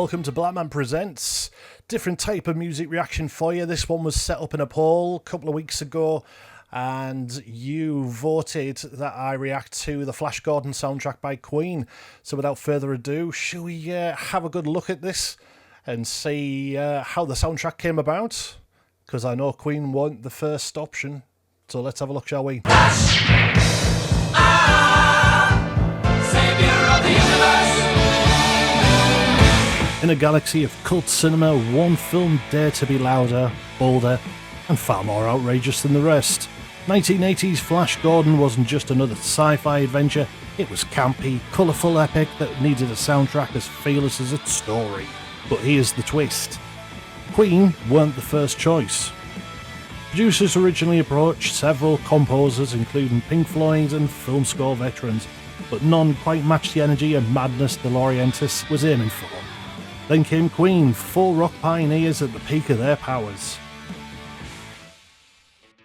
welcome to Blackman Presents. Different type of music reaction for you. This one was set up in a poll a couple of weeks ago, and you voted that I react to the Flash Gordon soundtrack by Queen. So without further ado, shall we have a good look at this and see how the soundtrack came about? Because I know Queen weren't the first option. So let's have a look, shall we? In a galaxy of cult cinema, one film dared to be louder, bolder, and far more outrageous than the rest. 1980's Flash Gordon wasn't just another sci-fi adventure, it was campy, colourful epic that needed a soundtrack as fearless as its story. But here's the twist. Queen weren't the first choice. Producers originally approached several composers, including Pink Floyd and film score veterans, but none quite matched the energy and madness De Laurentiis was aiming for. Then came Queen, four rock pioneers at the peak of their powers.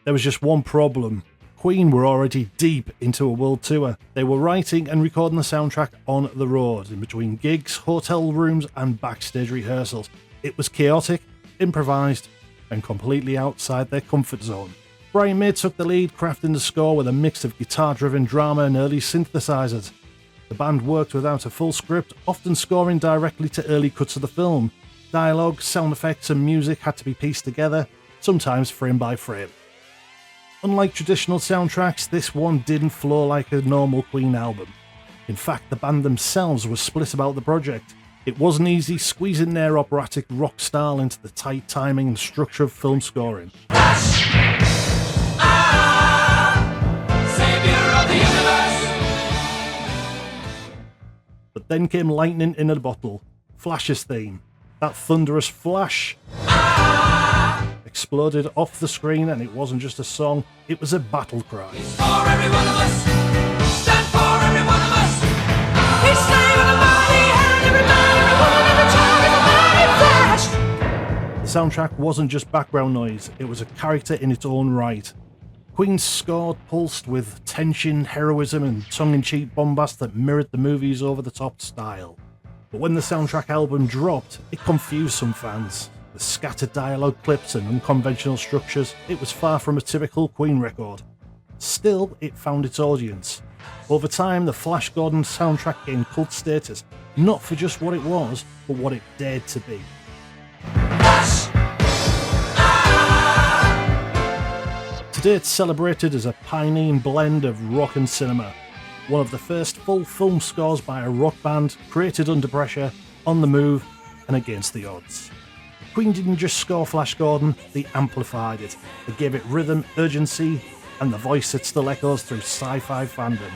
There was just one problem. Queen were already deep into a world tour. They were writing and recording the soundtrack on the road, in between gigs, hotel rooms and backstage rehearsals. It was chaotic, improvised, and completely outside their comfort zone. Brian May took the lead, crafting the score with a mix of guitar-driven drama and early synthesizers. The band worked without a full script, often scoring directly to early cuts of the film. Dialogue, sound effects and music had to be pieced together, sometimes frame by frame. Unlike traditional soundtracks, this one didn't flow like a normal Queen album. In fact, the band themselves were split about the project. It wasn't easy squeezing their operatic rock style into the tight timing and structure of film scoring. But then came lightning in a bottle, Flash's theme. That thunderous flash exploded off the screen, and it wasn't just a song, it was a battle cry. He's for every one of us, stand for every one of us. He's saving the body, and every man, every woman, every child, every Flash. The soundtrack wasn't just background noise, it was a character in its own right. Queen's score pulsed with tension, heroism and tongue-in-cheek bombast that mirrored the movie's over-the-top style. But when the soundtrack album dropped, it confused some fans. With scattered dialogue clips and unconventional structures, it was far from a typical Queen record. Still, it found its audience. Over time, the Flash Gordon soundtrack gained cult status, not for just what it was, but what it dared to be. Today it's celebrated as a pioneering blend of rock and cinema, one of the first full film scores by a rock band, created under pressure, on the move, and against the odds. Queen didn't just score Flash Gordon, they amplified it. They gave it rhythm, urgency, and the voice that still echoes through sci-fi fandom.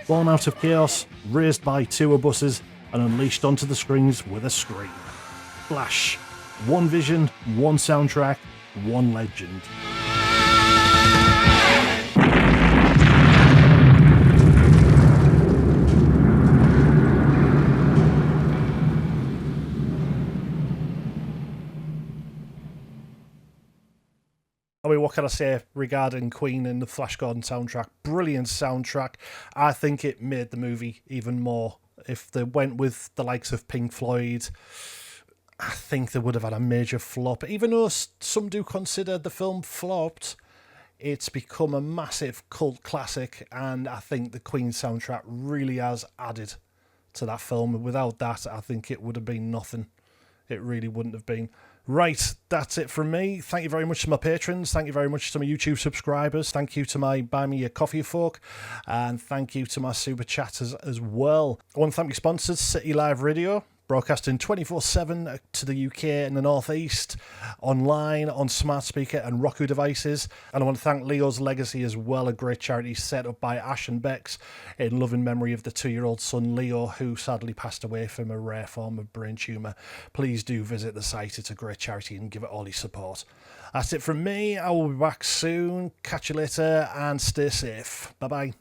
Born out of chaos, raised by tour buses, and unleashed onto the screens with a scream. Flash. One vision, one soundtrack, one legend. I mean, what can I say regarding Queen and the Flash Gordon soundtrack? Brilliant soundtrack. I think it made the movie even more. If they went with the likes of Pink Floyd, I think they would have had a major flop. Even though some do consider the film flopped, it's become a massive cult classic, and I think the Queen soundtrack really has added to that film. Without that, I think it would have been nothing. It really wouldn't have been. Right, that's it from me. Thank you very much to my patrons. Thank you very much to my YouTube subscribers. Thank you to my Buy Me a Coffee folk. And thank you to my super chatters as well. I want to thank my sponsors, City Live Radio, broadcasting 24/7 to the UK and the North East, online, on smart speaker and Roku devices. And I want to thank Leo's Legacy as well, a great charity set up by Ash and Bex in loving memory of the 2-year-old son Leo, who sadly passed away from a rare form of brain tumour. Please do visit the site, it's a great charity, and give it all your support. That's it from me. I will be back soon. Catch you later and stay safe. Bye bye.